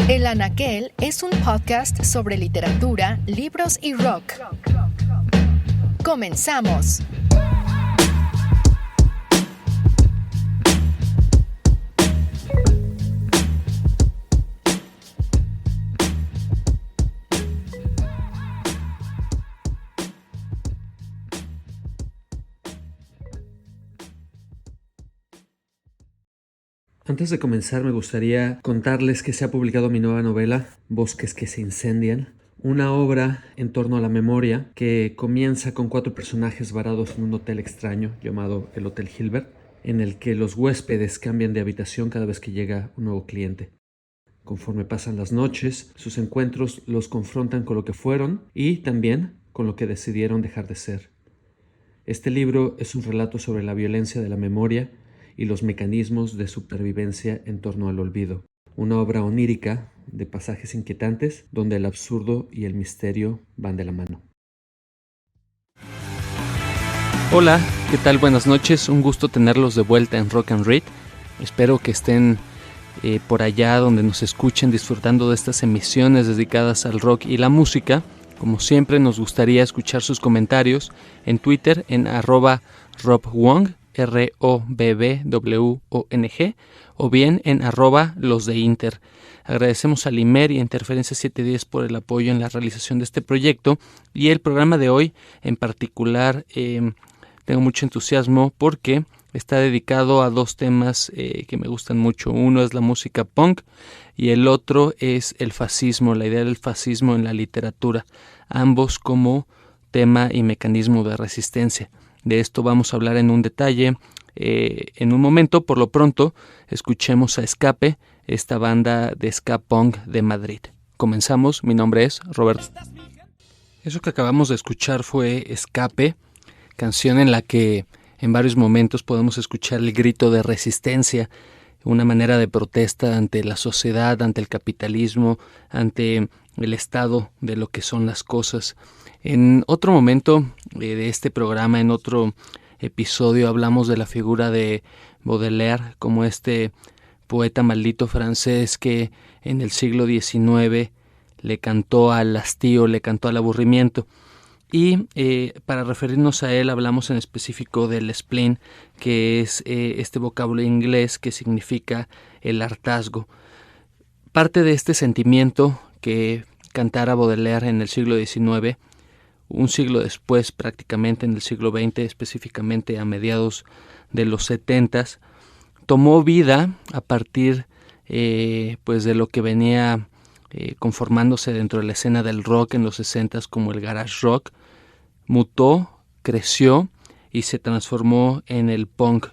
El Anaquel es un podcast sobre literatura, libros y rock. ¡Comenzamos! Antes de comenzar, me gustaría contarles que se ha publicado mi nueva novela, Bosques que se incendian, una obra en torno a la memoria que comienza con 4 personajes varados en un hotel extraño llamado el Hotel Hilbert, en el que los huéspedes cambian de habitación cada vez que llega un nuevo cliente. Conforme pasan las noches, sus encuentros los confrontan con lo que fueron y también con lo que decidieron dejar de ser. Este libro es un relato sobre la violencia de la memoria y los mecanismos de supervivencia en torno al olvido. Una obra onírica de pasajes inquietantes donde el absurdo y el misterio van de la mano. Hola, ¿qué tal? Buenas noches, un gusto tenerlos de vuelta en Rock and Read. Espero que estén por allá donde nos escuchen disfrutando de estas emisiones dedicadas al rock y la música. Como siempre, nos gustaría escuchar sus comentarios en Twitter en @RobWong, ROBBWONG, o bien en @losdeinter. Agradecemos a Limer y a Interferencia 710 por el apoyo en la realización de este proyecto, y el programa de hoy en particular tengo mucho entusiasmo porque está dedicado a 2 temas que me gustan mucho. Uno es la música punk y el otro es el fascismo, la idea del fascismo en la literatura, ambos como tema y mecanismo de resistencia. De esto vamos a hablar en un detalle en un momento. Por lo pronto, escuchemos a Escape, esta banda de ska punk de Madrid. Comenzamos, mi nombre es Roberto. Eso que acabamos de escuchar fue Escape, canción en la que en varios momentos podemos escuchar el grito de resistencia, una manera de protesta ante la sociedad, ante el capitalismo, ante el estado de lo que son las cosas. En otro momento de este programa, en otro episodio, hablamos de la figura de Baudelaire como este poeta maldito francés que en el siglo XIX le cantó al hastío, le cantó al aburrimiento. Y para referirnos a él hablamos en específico del spleen, que es este vocablo inglés que significa el hartazgo. Parte de este sentimiento que cantara Baudelaire en el siglo XIX, un siglo después, prácticamente en el siglo XX, específicamente a mediados de los 70s, tomó vida a partir pues de lo que venía conformándose dentro de la escena del rock en los 60s como el garage rock. Mutó, creció y se transformó en el punk,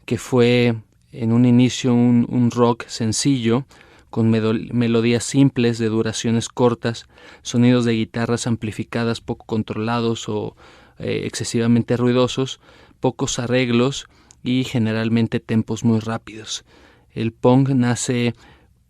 que fue en un inicio un rock sencillo, con melodías simples de duraciones cortas, sonidos de guitarras amplificadas poco controlados o excesivamente ruidosos, pocos arreglos y generalmente tempos muy rápidos. El punk nace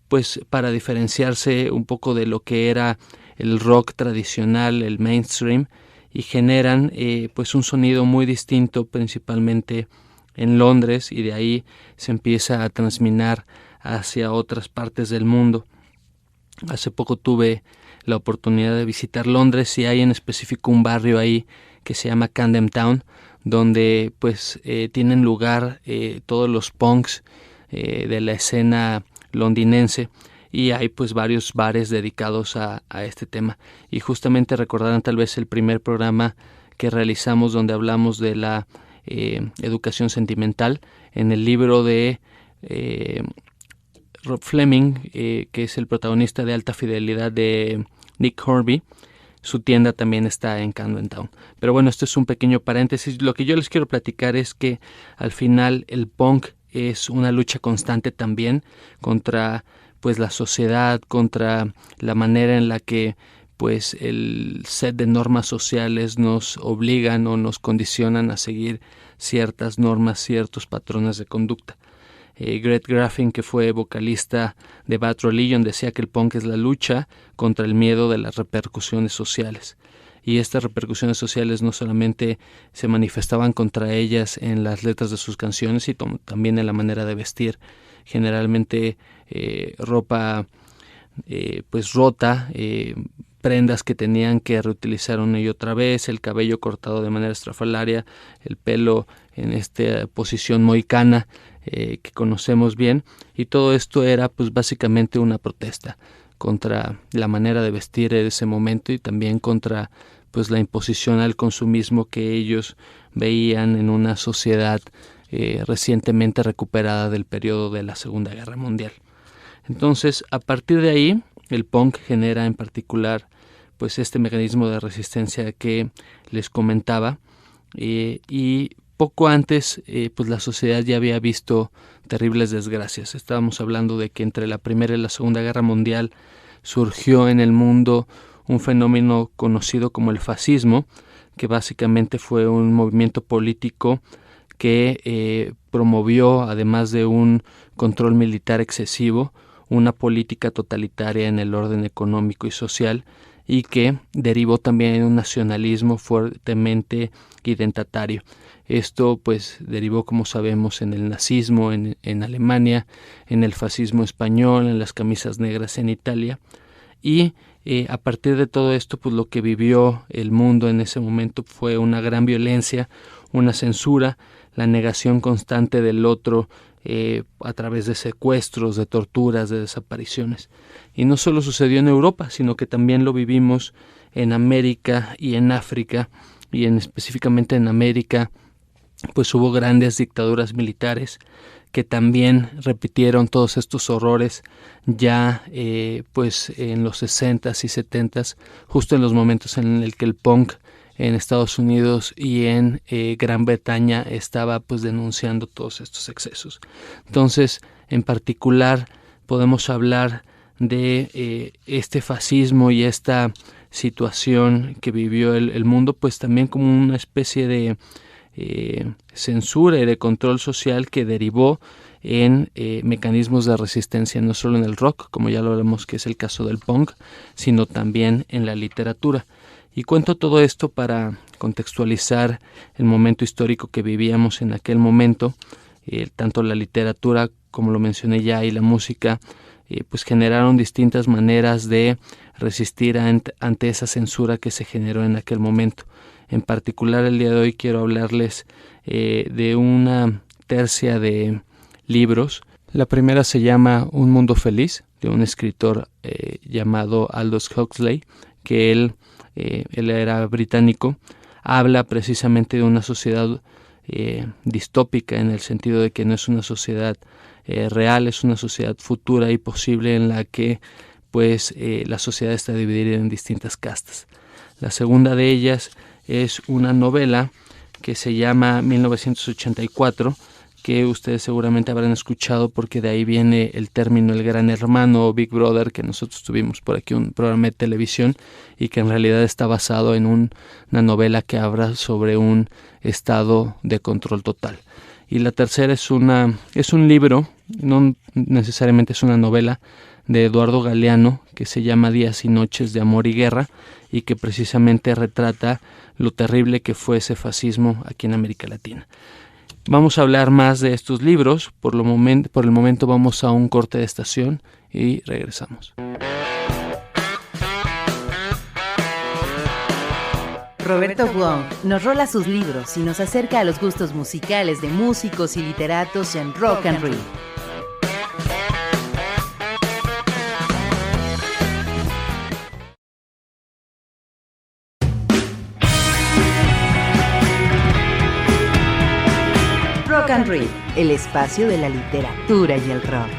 pues para diferenciarse un poco de lo que era el rock tradicional, el mainstream, y generan pues un sonido muy distinto, principalmente en Londres, y de ahí se empieza a transminar hacia otras partes del mundo. Hace poco tuve la oportunidad de visitar Londres y hay en específico un barrio ahí que se llama Camden Town, donde pues tienen lugar todos los punks de la escena londinense, y hay pues varios bares dedicados a este tema. Y justamente recordarán tal vez el primer programa que realizamos donde hablamos de la educación sentimental en el libro de Rob Fleming, que es el protagonista de Alta Fidelidad de Nick Hornby. Su tienda también está en Camden Town. Pero bueno, esto es un pequeño paréntesis. Lo que yo les quiero platicar es que al final el punk es una lucha constante también contra pues la sociedad, contra la manera en la que pues el set de normas sociales nos obligan o nos condicionan a seguir ciertas normas, ciertos patrones de conducta. Greg Graffin, que fue vocalista de Bad Religion, decía que el punk es la lucha contra el miedo de las repercusiones sociales. Y estas repercusiones sociales no solamente se manifestaban contra ellas en las letras de sus canciones, sino también en la manera de vestir. Generalmente ropa pues rota, prendas que tenían que reutilizar una y otra vez, el cabello cortado de manera estrafalaria, el pelo en esta posición mohicana que conocemos bien, y todo esto era pues básicamente una protesta contra la manera de vestir de ese momento y también contra pues la imposición al consumismo que ellos veían en una sociedad recientemente recuperada del periodo de la Segunda Guerra Mundial. Entonces, a partir de ahí, el punk genera en particular pues este mecanismo de resistencia que les comentaba, y poco antes pues la sociedad ya había visto terribles desgracias. Estábamos hablando de que entre la Primera y la Segunda Guerra Mundial surgió en el mundo un fenómeno conocido como el fascismo, que básicamente fue un movimiento político que promovió, además de un control militar excesivo, una política totalitaria en el orden económico y social, y que derivó también en un nacionalismo fuertemente identatario. Esto pues derivó, como sabemos, en el nazismo en Alemania, en el fascismo español, en las camisas negras en Italia, y a partir de todo esto pues lo que vivió el mundo en ese momento fue una gran violencia, una censura, la negación constante del otro a través de secuestros, de torturas, de desapariciones. Y no solo sucedió en Europa, sino que también lo vivimos en América y en África, y específicamente en América pues hubo grandes dictaduras militares que también repitieron todos estos horrores ya pues en los 60s y 70s, justo en los momentos en el que el punk en Estados Unidos y en Gran Bretaña estaba pues denunciando todos estos excesos. Entonces, en particular, podemos hablar de este fascismo y esta situación que vivió el mundo, pues también como una especie de censura y de control social que derivó en mecanismos de resistencia, no solo en el rock, como ya lo hablamos que es el caso del punk, sino también en la literatura. Y cuento todo esto para contextualizar el momento histórico que vivíamos en aquel momento. Tanto la literatura, como lo mencioné ya, y la música pues generaron distintas maneras de resistir ante esa censura que se generó en aquel momento. En particular, el día de hoy quiero hablarles de una tercia de libros. La primera se llama Un Mundo Feliz, de un escritor llamado Aldous Huxley, que él era británico. Habla precisamente de una sociedad distópica, en el sentido de que no es una sociedad real, es una sociedad futura y posible en la que pues la sociedad está dividida en distintas castas. La segunda de ellas es una novela que se llama 1984, que ustedes seguramente habrán escuchado porque de ahí viene el término El Gran Hermano o Big Brother, que nosotros tuvimos por aquí un programa de televisión y que en realidad está basado en una novela que habla sobre un estado de control total. Y la tercera es un libro, no necesariamente es una novela, de Eduardo Galeano, que se llama Días y Noches de Amor y Guerra, y que precisamente retrata lo terrible que fue ese fascismo aquí en América Latina. Vamos a hablar más de estos libros. Por el momento vamos a un corte de estación y regresamos. Roberto Wong nos rola sus libros y nos acerca a los gustos musicales de músicos y literatos en Rock and Roll. Rock and Roll, el espacio de la literatura y el rock.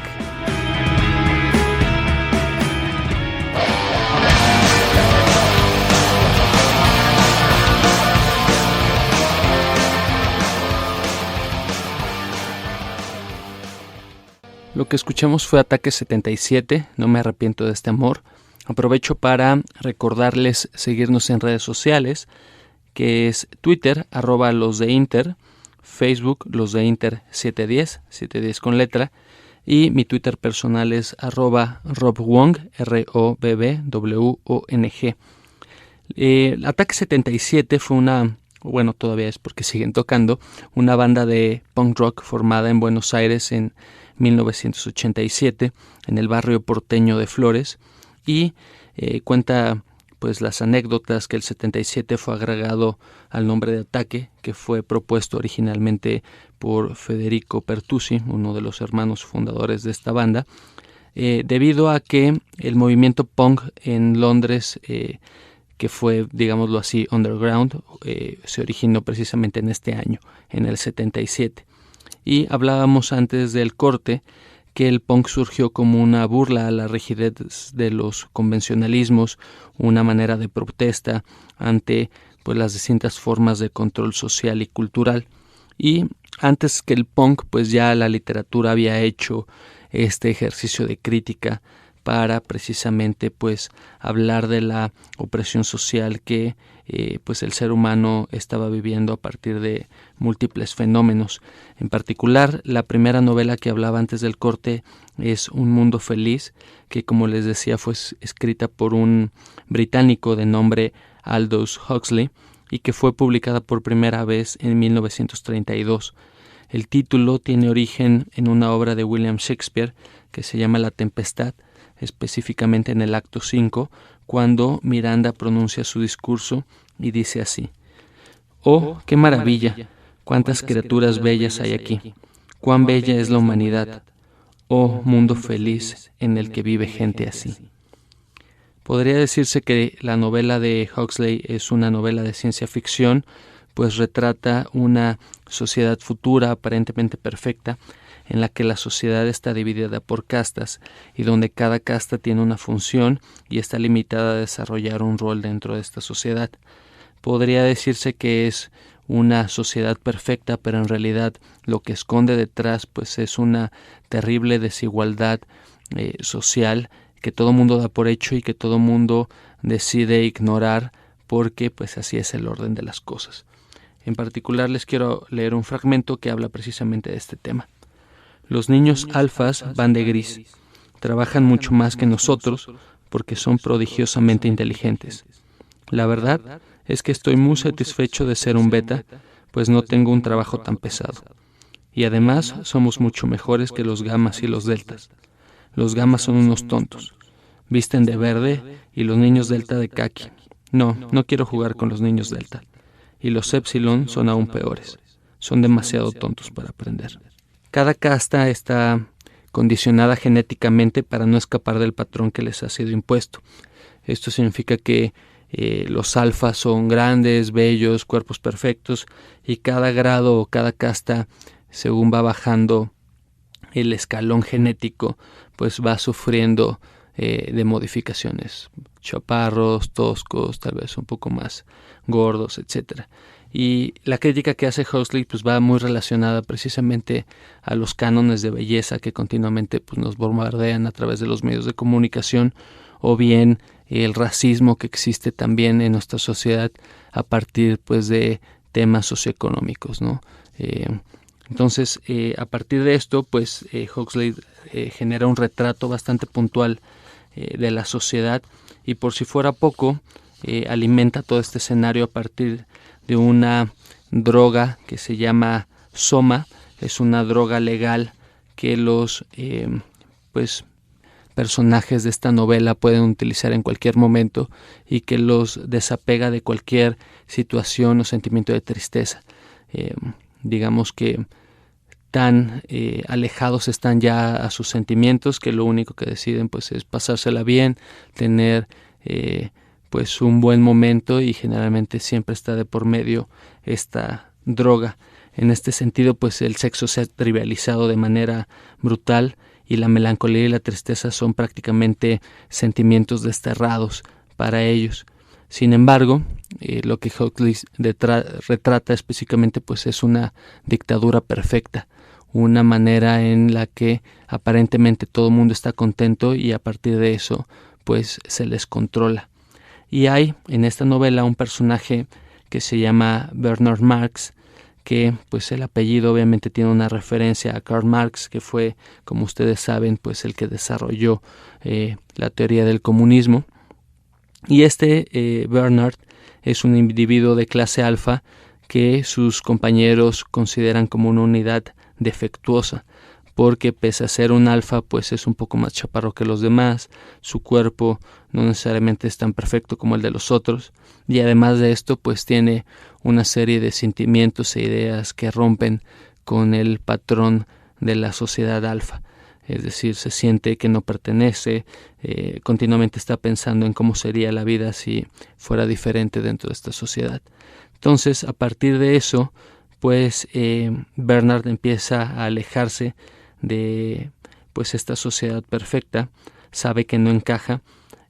Lo que escuchamos fue Ataque 77, No me arrepiento de este amor. Aprovecho para recordarles seguirnos en redes sociales, que es Twitter, @losdeinter, Facebook, Los de Inter 710 con letra, y mi Twitter personal es @RobWong, ROBBWONG. Ataque 77 fue todavía es porque siguen tocando, una banda de punk rock formada en Buenos Aires en 1987 en el barrio porteño de Flores, y cuenta pues las anécdotas que el 77 fue agregado al nombre de Ataque, que fue propuesto originalmente por Federico Pertusi, uno de los hermanos fundadores de esta banda, debido a que el movimiento punk en Londres, que fue, digámoslo así, underground, se originó precisamente en este año, en el 77. Y hablábamos antes del corte que el punk surgió como una burla a la rigidez de los convencionalismos, una manera de protesta ante pues las distintas formas de control social y cultural. Y antes que el punk, pues ya la literatura había hecho este ejercicio de crítica para precisamente pues hablar de la opresión social que pues el ser humano estaba viviendo a partir de múltiples fenómenos. En particular, la primera novela que hablaba antes del corte es Un Mundo Feliz, que como les decía fue escrita por un británico de nombre Aldous Huxley y que fue publicada por primera vez en 1932. El título tiene origen en una obra de William Shakespeare que se llama La Tempestad, específicamente en el acto 5, cuando Miranda pronuncia su discurso y dice así: «Oh, qué maravilla, cuántas criaturas bellas hay aquí, cuán bella es la humanidad, oh mundo feliz en el que vive gente así». Podría decirse que la novela de Huxley es una novela de ciencia ficción, pues retrata una sociedad futura aparentemente perfecta, en la que la sociedad está dividida por castas y donde cada casta tiene una función y está limitada a desarrollar un rol dentro de esta sociedad. Podría decirse que es una sociedad perfecta, pero en realidad lo que esconde detrás pues es una terrible desigualdad social que todo mundo da por hecho y que todo mundo decide ignorar porque pues así es el orden de las cosas. En particular les quiero leer un fragmento que habla precisamente de este tema. Los niños alfas van de gris, trabajan mucho más que nosotros porque son prodigiosamente inteligentes. La verdad es que estoy muy satisfecho de ser un beta, pues no tengo un trabajo tan pesado. Y además somos mucho mejores que los gamas y los deltas. Los gamas son unos tontos, visten de verde y los niños delta de caqui. No quiero jugar con los niños delta. Y los epsilon son aún peores, son demasiado tontos para aprender. Cada casta está condicionada genéticamente para no escapar del patrón que les ha sido impuesto. Esto significa que los alfas son grandes, bellos, cuerpos perfectos, y cada grado o cada casta, según va bajando el escalón genético, pues va sufriendo de modificaciones. Chaparros, toscos, tal vez un poco más gordos, etcétera. Y la crítica que hace Huxley pues va muy relacionada precisamente a los cánones de belleza que continuamente pues nos bombardean a través de los medios de comunicación, o bien el racismo que existe también en nuestra sociedad a partir pues de temas socioeconómicos, ¿no? Entonces, a partir de esto, pues Huxley genera un retrato bastante puntual de la sociedad, y por si fuera poco, alimenta todo este escenario a partir de una droga que se llama Soma. Es una droga legal que los personajes de esta novela pueden utilizar en cualquier momento y que los desapega de cualquier situación o sentimiento de tristeza. Digamos que tan alejados están ya a sus sentimientos que lo único que deciden pues es pasársela bien, tener pues un buen momento, y generalmente siempre está de por medio esta droga. En este sentido pues el sexo se ha trivializado de manera brutal y la melancolía y la tristeza son prácticamente sentimientos desterrados para ellos. Sin embargo, lo que Huxley retrata específicamente pues es una dictadura perfecta, una manera en la que aparentemente todo el mundo está contento y a partir de eso pues se les controla. Y hay en esta novela un personaje que se llama Bernard Marx, que pues el apellido obviamente tiene una referencia a Karl Marx, que fue, como ustedes saben, pues el que desarrolló la teoría del comunismo. Y este Bernard es un individuo de clase alfa que sus compañeros consideran como una unidad defectuosa, porque pese a ser un alfa, pues es un poco más chaparro que los demás, su cuerpo no necesariamente es tan perfecto como el de los otros, y además de esto, pues tiene una serie de sentimientos e ideas que rompen con el patrón de la sociedad alfa. Es decir, se siente que no pertenece, continuamente está pensando en cómo sería la vida si fuera diferente dentro de esta sociedad. Entonces, a partir de eso, pues Bernard empieza a alejarse de pues esta sociedad perfecta, sabe que no encaja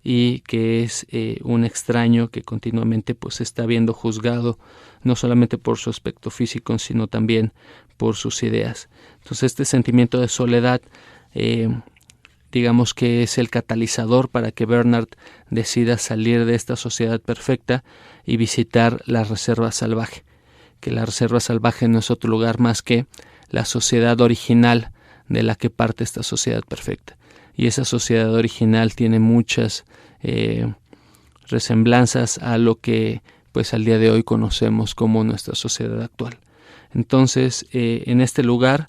y que es un extraño que continuamente pues está viendo juzgado, no solamente por su aspecto físico, sino también por sus ideas. Entonces este sentimiento de soledad, digamos que es el catalizador para que Bernard decida salir de esta sociedad perfecta y visitar la reserva salvaje, que la reserva salvaje no es otro lugar más que la sociedad original de la que parte esta sociedad perfecta. Y esa sociedad original tiene muchas resemblanzas a lo que pues al día de hoy conocemos como nuestra sociedad actual. Entonces, en este lugar,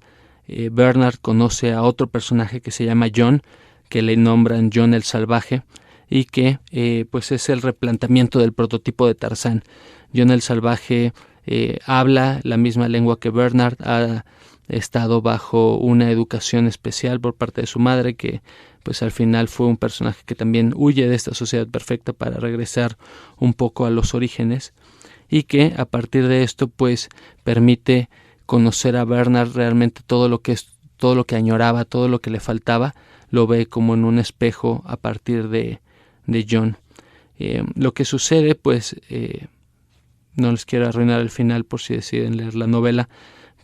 Bernard conoce a otro personaje que se llama John, que le nombran John el Salvaje, y que pues es el replanteamiento del prototipo de Tarzán. John el Salvaje habla la misma lengua que Bernard, ha estado bajo una educación especial por parte de su madre, que pues al final fue un personaje que también huye de esta sociedad perfecta para regresar un poco a los orígenes, y que a partir de esto pues permite conocer a Bernard realmente todo lo que añoraba, todo lo que le faltaba, lo ve como en un espejo a partir de John. Lo que sucede, pues no les quiero arruinar el final por si deciden leer la novela,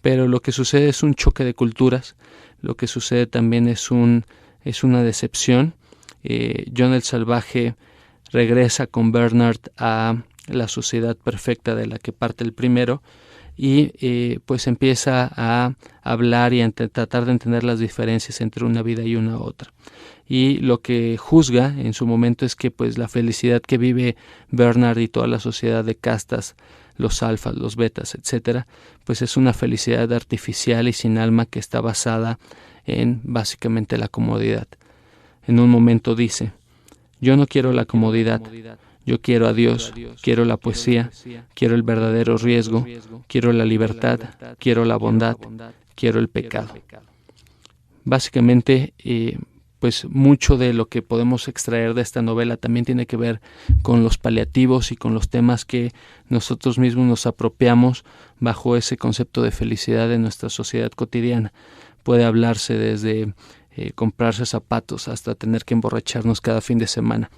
pero lo que sucede es un choque de culturas, lo que sucede también es una decepción. John el Salvaje regresa con Bernard a la sociedad perfecta de la que parte el primero, y pues empieza a hablar y a tratar de entender las diferencias entre una vida y una otra. Y lo que juzga en su momento es que pues la felicidad que vive Bernard y toda la sociedad de castas, los alfas, los betas, etcétera, pues es una felicidad artificial y sin alma que está basada en básicamente la comodidad. En un momento dice: yo no quiero la comodidad, yo quiero a Dios, quiero la poesía, quiero el verdadero riesgo, quiero la libertad, quiero la bondad, quiero el pecado. Básicamente, pues mucho de lo que podemos extraer de esta novela también tiene que ver con los paliativos y con los temas que nosotros mismos nos apropiamos bajo ese concepto de felicidad en nuestra sociedad cotidiana. Puede hablarse desde comprarse zapatos hasta tener que emborracharnos cada fin de semana.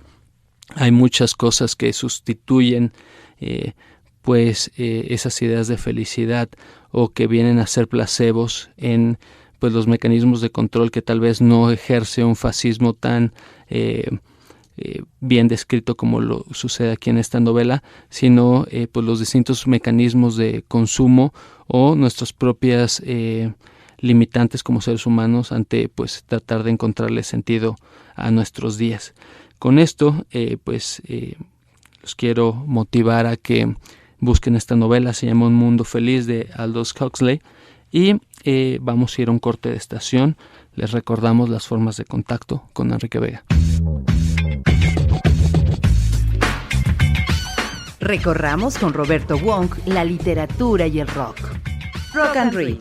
Hay muchas cosas que sustituyen esas ideas de felicidad, o que vienen a ser placebos en pues los mecanismos de control que tal vez no ejerce un fascismo tan bien descrito como lo sucede aquí en esta novela, sino pues los distintos mecanismos de consumo o nuestras propias limitantes como seres humanos ante pues tratar de encontrarle sentido a nuestros días. Con esto los quiero motivar a que busquen esta novela. Se llama Un Mundo Feliz, de Aldous Huxley, y vamos a ir a un corte de estación. Les recordamos las formas de contacto con Enrique Vega. Recorramos con Roberto Wong la literatura y el rock. Rock and Read.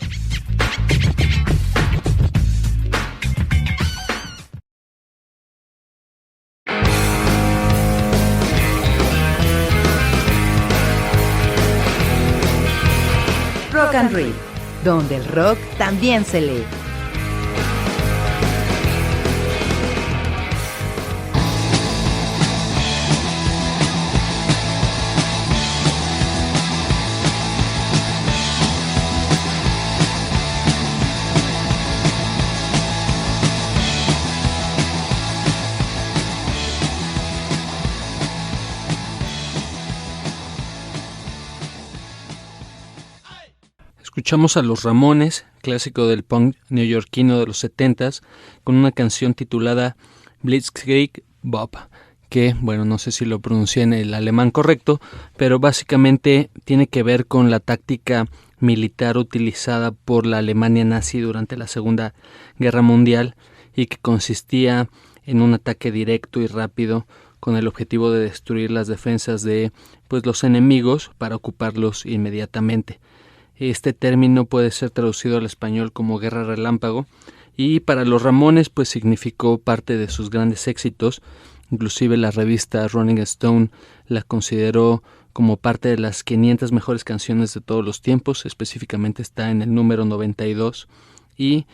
Rock and Read, donde el rock también se lee. Escuchamos a Los Ramones, clásico del punk neoyorquino de los 70s, con una canción titulada Blitzkrieg Bop, que, bueno, no sé si lo pronuncié en el alemán correcto, pero básicamente tiene que ver con la táctica militar utilizada por la Alemania nazi durante la Segunda Guerra Mundial y que consistía en un ataque directo y rápido con el objetivo de destruir las defensas de los enemigos para ocuparlos inmediatamente. Este término puede ser traducido al español como guerra relámpago y para los Ramones significó parte de sus grandes éxitos. Inclusive la revista Rolling Stone la consideró como parte de las 500 mejores canciones de todos los tiempos. Específicamente está en el número 92 y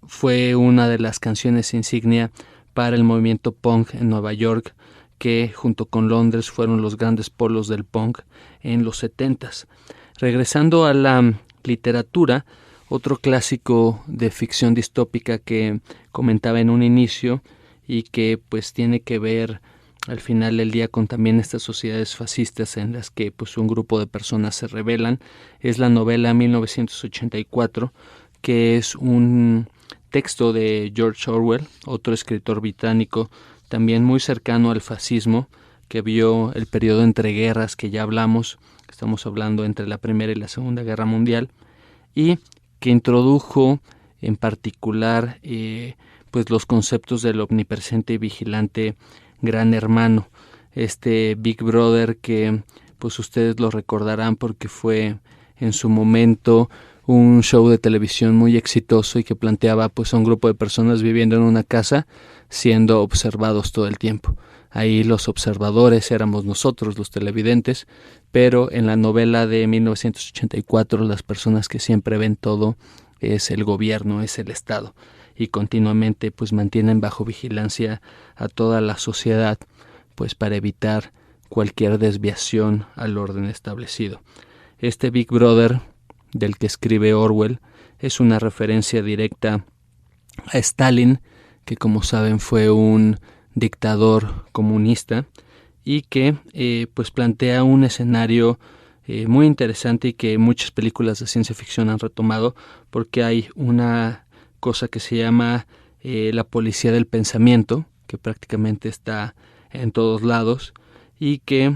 fue una de las canciones insignia para el movimiento punk en Nueva York, que junto con Londres fueron los grandes polos del punk en los 70s. Regresando a la literatura, otro clásico de ficción distópica que comentaba en un inicio y que tiene que ver al final del día con también estas sociedades fascistas en las que un grupo de personas se rebelan, es la novela 1984, que es un texto de George Orwell, otro escritor británico también muy cercano al fascismo, que vio el periodo entre guerras que ya hablamos, estamos hablando entre la Primera y la Segunda Guerra Mundial, y que introdujo en particular los conceptos del omnipresente y vigilante gran hermano, este Big Brother que ustedes lo recordarán porque fue en su momento un show de televisión muy exitoso y que planteaba a un grupo de personas viviendo en una casa siendo observados todo el tiempo. Ahí los observadores éramos nosotros, los televidentes, pero en la novela de 1984 las personas que siempre ven todo es el gobierno, es el Estado, y continuamente mantienen bajo vigilancia a toda la sociedad para evitar cualquier desviación al orden establecido. Este Big Brother del que escribe Orwell es una referencia directa a Stalin, que como saben fue un dictador comunista y que plantea un escenario muy interesante y que muchas películas de ciencia ficción han retomado, porque hay una cosa que se llama la policía del pensamiento, que prácticamente está en todos lados y que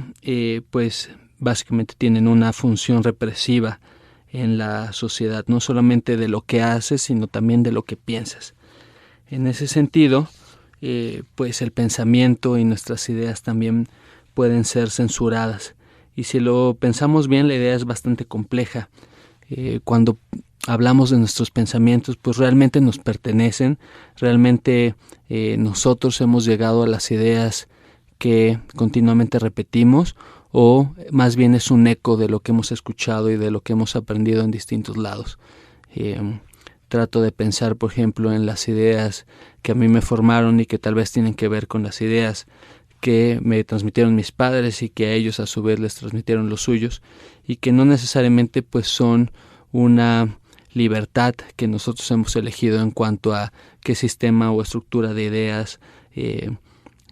básicamente tienen una función represiva en la sociedad, no solamente de lo que haces, sino también de lo que piensas. En ese sentido, el pensamiento y nuestras ideas también pueden ser censuradas. Y si lo pensamos bien, la idea es bastante compleja. Cuando hablamos de nuestros pensamientos, realmente nos pertenecen, realmente nosotros hemos llegado a las ideas que continuamente repetimos, o más bien es un eco de lo que hemos escuchado y de lo que hemos aprendido en distintos lados. Trato de pensar, por ejemplo, en las ideas que a mí me formaron y que tal vez tienen que ver con las ideas que me transmitieron mis padres y que a ellos a su vez les transmitieron los suyos, y que no necesariamente son una libertad que nosotros hemos elegido en cuanto a qué sistema o estructura de ideas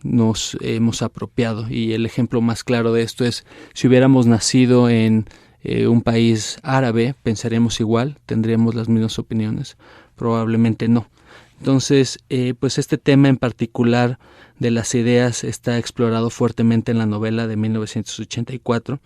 nos hemos apropiado. Y el ejemplo más claro de esto es: si hubiéramos nacido en un país árabe, ¿pensaríamos igual? ¿Tendríamos las mismas opiniones? Probablemente no. Entonces, este tema en particular de las ideas está explorado fuertemente en la novela de 1984,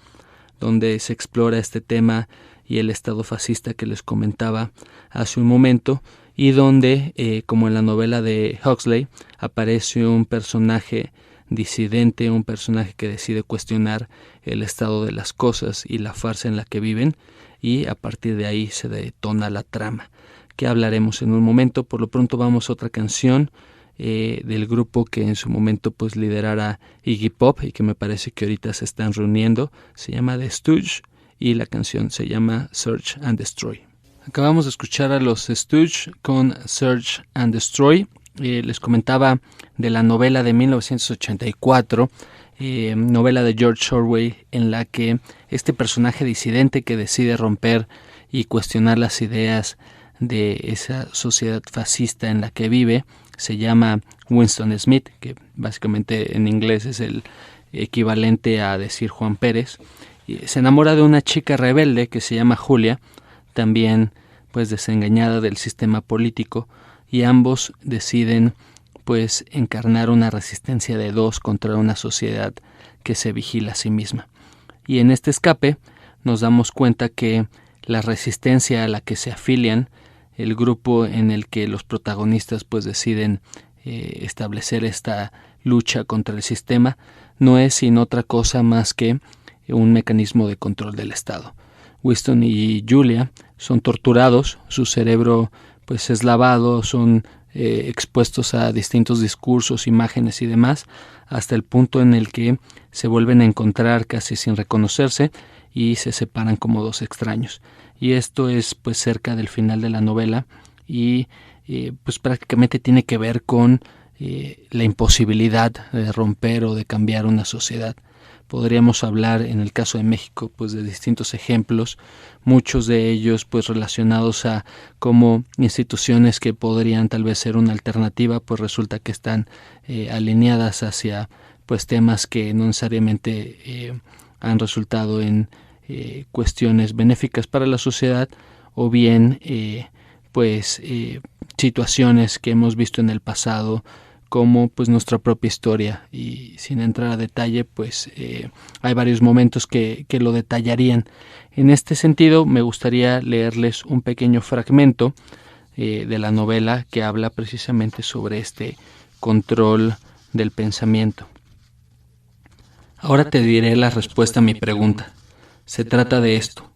donde se explora este tema y el estado fascista que les comentaba hace un momento, y donde, como en la novela de Huxley, aparece un personaje disidente, un personaje que decide cuestionar el estado de las cosas y la farsa en la que viven, y a partir de ahí se detona la trama, que hablaremos en un momento. Por lo pronto vamos a otra canción del grupo que en su momento liderara Iggy Pop y que me parece que ahorita se están reuniendo. Se llama The Stooges y la canción se llama Search and Destroy. Acabamos de escuchar a los Stooges con Search and Destroy. Les comentaba de la novela de 1984, novela de George Orwell, en la que este personaje disidente que decide romper y cuestionar las ideas de esa sociedad fascista en la que vive se llama Winston Smith, que básicamente en inglés es el equivalente a decir Juan Pérez. Y se enamora de una chica rebelde que se llama Julia, también desengañada del sistema político, y ambos deciden encarnar una resistencia de dos contra una sociedad que se vigila a sí misma. Y en este escape nos damos cuenta que la resistencia a la que se afilian, el grupo en el que los protagonistas pues deciden establecer esta lucha contra el sistema, no es sin otra cosa más que un mecanismo de control del Estado. Winston y Julia son torturados, su cerebro pues es lavado, son expuestos a distintos discursos, imágenes y demás, hasta el punto en el que se vuelven a encontrar casi sin reconocerse y se separan como dos extraños. Y esto es pues cerca del final de la novela y pues prácticamente tiene que ver con la imposibilidad de romper o de cambiar una sociedad. Podríamos hablar en el caso de México pues de distintos ejemplos, muchos de ellos pues relacionados a cómo instituciones que podrían tal vez ser una alternativa pues resulta que están alineadas hacia pues temas que no necesariamente han resultado en cuestiones benéficas para la sociedad, o bien situaciones que hemos visto en el pasado como pues nuestra propia historia, y sin entrar a detalle pues hay varios momentos que lo detallarían. En este sentido me gustaría leerles un pequeño fragmento de la novela que habla precisamente sobre este control del pensamiento. Ahora te diré la respuesta a mi pregunta. Se trata de esto.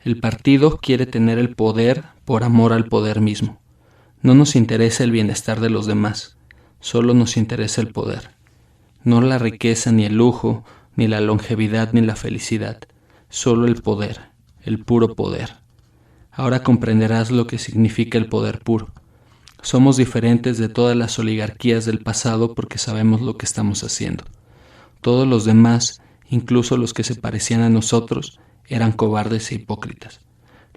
El partido quiere tener el poder por amor al poder mismo. No nos interesa el bienestar de los demás. Solo nos interesa el poder. No la riqueza, ni el lujo, ni la longevidad, ni la felicidad. Solo el poder, el puro poder. Ahora comprenderás lo que significa el poder puro. Somos diferentes de todas las oligarquías del pasado porque sabemos lo que estamos haciendo. Todos los demás, incluso los que se parecían a nosotros, eran cobardes e hipócritas.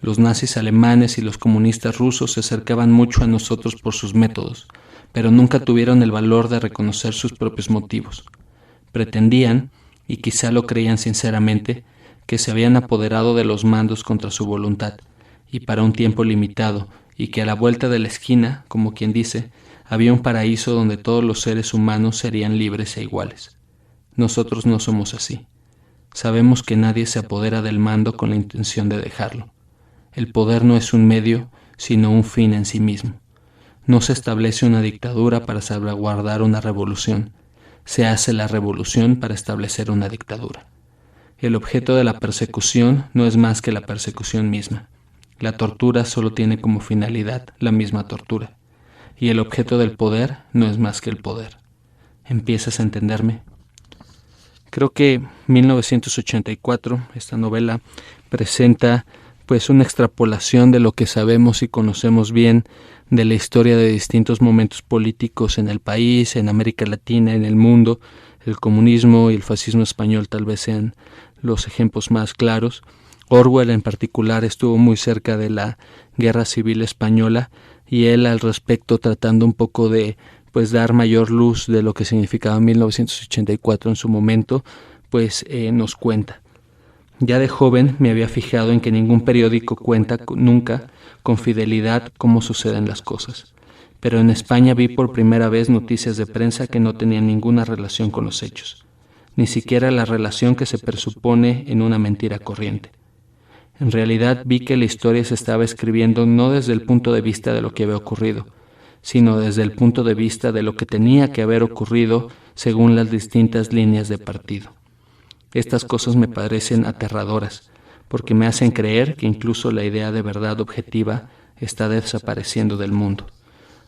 Los nazis alemanes y los comunistas rusos se acercaban mucho a nosotros por sus métodos, pero nunca tuvieron el valor de reconocer sus propios motivos. Pretendían, y quizá lo creían sinceramente, que se habían apoderado de los mandos contra su voluntad, y para un tiempo limitado, y que a la vuelta de la esquina, como quien dice, había un paraíso donde todos los seres humanos serían libres e iguales. Nosotros no somos así. Sabemos que nadie se apodera del mando con la intención de dejarlo. El poder no es un medio, sino un fin en sí mismo. No se establece una dictadura para salvaguardar una revolución. Se hace la revolución para establecer una dictadura. El objeto de la persecución no es más que la persecución misma. La tortura solo tiene como finalidad la misma tortura. Y el objeto del poder no es más que el poder. ¿Empiezas a entenderme? Creo que 1984, esta novela, presenta pues una extrapolación de lo que sabemos y conocemos bien de la historia de distintos momentos políticos en el país, en América Latina, en el mundo. El comunismo y el fascismo español tal vez sean los ejemplos más claros. Orwell en particular estuvo muy cerca de la Guerra Civil Española y él al respecto, tratando un poco de pues dar mayor luz de lo que significaba 1984 en su momento, pues nos cuenta. Ya de joven me había fijado en que ningún periódico cuenta nunca con fidelidad cómo suceden las cosas. Pero en España vi por primera vez noticias de prensa que no tenían ninguna relación con los hechos, ni siquiera la relación que se presupone en una mentira corriente. En realidad vi que la historia se estaba escribiendo no desde el punto de vista de lo que había ocurrido, sino desde el punto de vista de lo que tenía que haber ocurrido según las distintas líneas de partido. Estas cosas me parecen aterradoras, porque me hacen creer que incluso la idea de verdad objetiva está desapareciendo del mundo.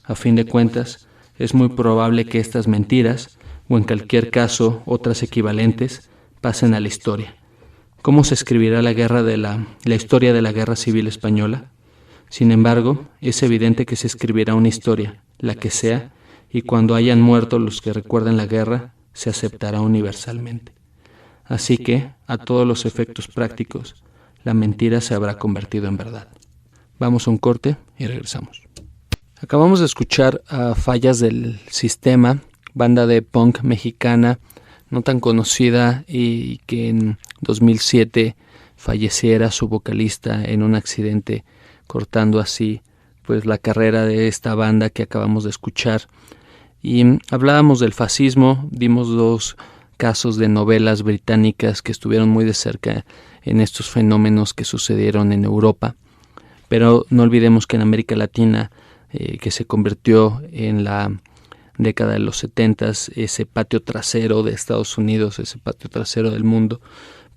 A fin de cuentas, es muy probable que estas mentiras, o en cualquier caso otras equivalentes, pasen a la historia. ¿Cómo se escribirá la historia de la Guerra Civil Española? Sin embargo, es evidente que se escribirá una historia, la que sea, y cuando hayan muerto los que recuerden la guerra, se aceptará universalmente. Así que, a todos los efectos prácticos, la mentira se habrá convertido en verdad. Vamos a un corte y regresamos. Acabamos de escuchar a Fallas del Sistema, banda de punk mexicana no tan conocida y que en 2007 falleciera su vocalista en un accidente, cortando así pues la carrera de esta banda que acabamos de escuchar. Y hablábamos del fascismo, dimos dos casos de novelas británicas que estuvieron muy de cerca en estos fenómenos que sucedieron en Europa. Pero no olvidemos que en América Latina, que se convirtió en la década de los 70s, ese patio trasero de Estados Unidos, ese patio trasero del mundo,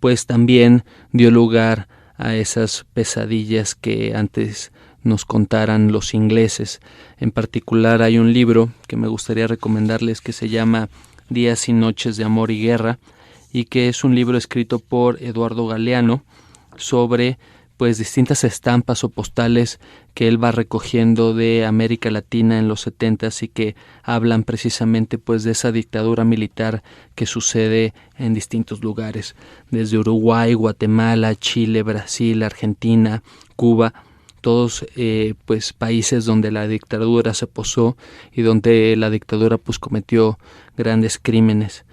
pues también dio lugar a esas pesadillas que antes nos contaran los ingleses. En particular hay un libro que me gustaría recomendarles que se llama Días y Noches de Amor y Guerra, y que es un libro escrito por Eduardo Galeano sobre pues distintas estampas o postales que él va recogiendo de América Latina en los 70s y que hablan precisamente pues de esa dictadura militar que sucede en distintos lugares, desde Uruguay, Guatemala, Chile, Brasil, Argentina, Cuba, todos pues países donde la dictadura se posó y donde la dictadura pues cometió grandes crímenes.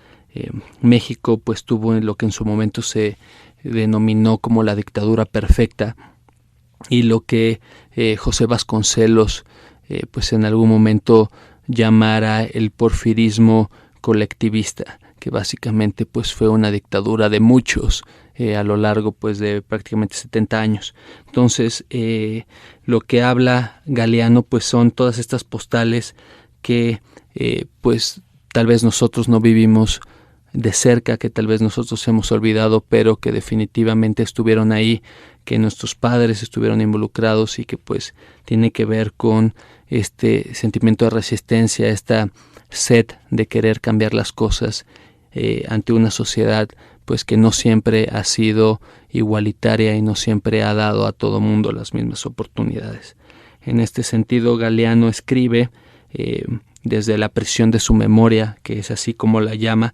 México pues tuvo lo que en su momento se denominó como la dictadura perfecta, y lo que José Vasconcelos pues en algún momento llamara el porfirismo colectivista, que básicamente pues fue una dictadura de muchos a lo largo pues de prácticamente 70 años. Entonces lo que habla Galeano pues son todas estas postales que pues tal vez nosotros no vivimos de cerca, que tal vez nosotros hemos olvidado, pero que definitivamente estuvieron ahí, que nuestros padres estuvieron involucrados y que pues tiene que ver con este sentimiento de resistencia, esta sed de querer cambiar las cosas ante una sociedad pues que no siempre ha sido igualitaria y no siempre ha dado a todo mundo las mismas oportunidades. En este sentido, Galeano escribe desde la prisión de su memoria, que es así como la llama,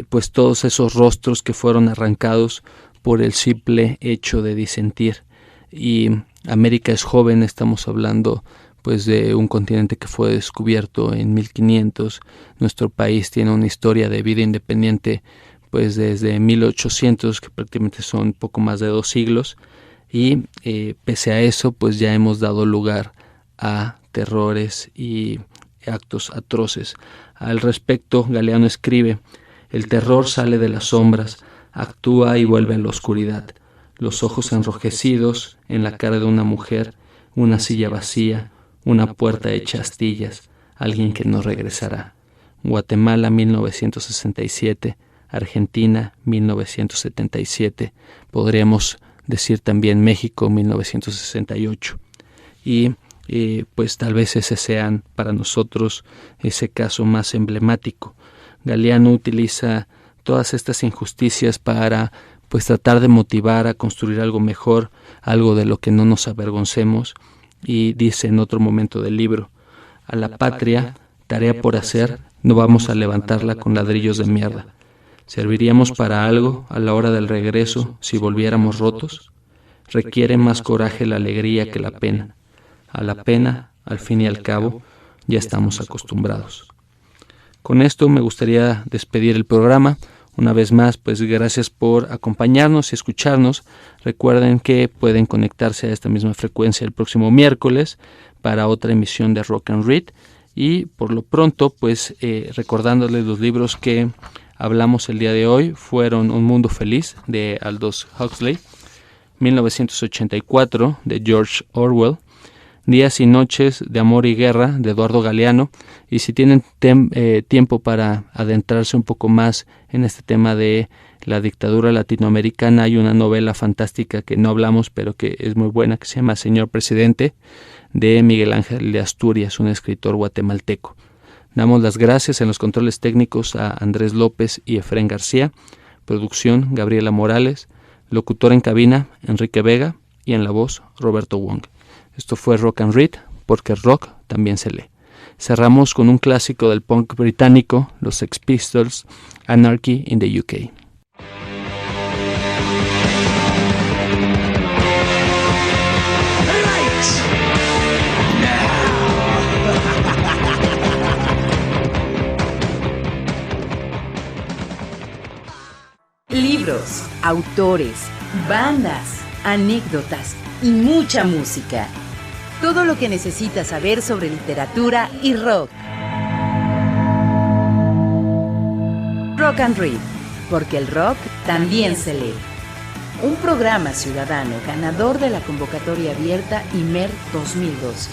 pues todos esos rostros que fueron arrancados por el simple hecho de disentir. Y América es joven, estamos hablando pues de un continente que fue descubierto en 1500. Nuestro país tiene una historia de vida independiente pues desde 1800, que prácticamente son poco más de 2 siglos, y pese a eso pues ya hemos dado lugar a terrores y actos atroces. Al respecto, Galeano escribe: el terror sale de las sombras, actúa y vuelve a la oscuridad. Los ojos enrojecidos en la cara de una mujer, una silla vacía, una puerta hecha astillas, alguien que no regresará. Guatemala, 1967, Argentina, 1977, podríamos decir también México, 1968. Y pues tal vez ese sean para nosotros ese caso más emblemático. Galeano utiliza todas estas injusticias para pues tratar de motivar a construir algo mejor, algo de lo que no nos avergoncemos, y dice en otro momento del libro: a la patria, tarea por hacer, no vamos a levantarla con ladrillos de mierda. ¿Serviríamos para algo a la hora del regreso si volviéramos rotos? Requiere más coraje la alegría que la pena. A la pena, al fin y al cabo, ya estamos acostumbrados. Con esto me gustaría despedir el programa. Una vez más, pues gracias por acompañarnos y escucharnos. Recuerden que pueden conectarse a esta misma frecuencia el próximo miércoles para otra emisión de Rock and Read. Y por lo pronto, pues recordándoles los libros que hablamos el día de hoy fueron Un Mundo Feliz, de Aldous Huxley, 1984, de George Orwell, Días y Noches de Amor y Guerra, de Eduardo Galeano. Y si tienen tiempo para adentrarse un poco más en este tema de la dictadura latinoamericana, hay una novela fantástica que no hablamos, pero que es muy buena, que se llama Señor Presidente, de Miguel Ángel de Asturias, un escritor guatemalteco. Damos las gracias en los controles técnicos a Andrés López y Efrén García, producción Gabriela Morales, locutor en cabina Enrique Vega y en la voz Roberto Wong. Esto fue Rock and Read, porque rock también se lee. Cerramos con un clásico del punk británico, los Sex Pistols, Anarchy in the UK. Libros, autores, bandas, anécdotas y mucha música. Todo lo que necesitas saber sobre literatura y rock. Rock and Read, porque el rock también se lee. Un programa ciudadano ganador de la convocatoria abierta IMER 2012.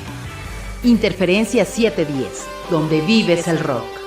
Interferencia 710, donde vives el rock.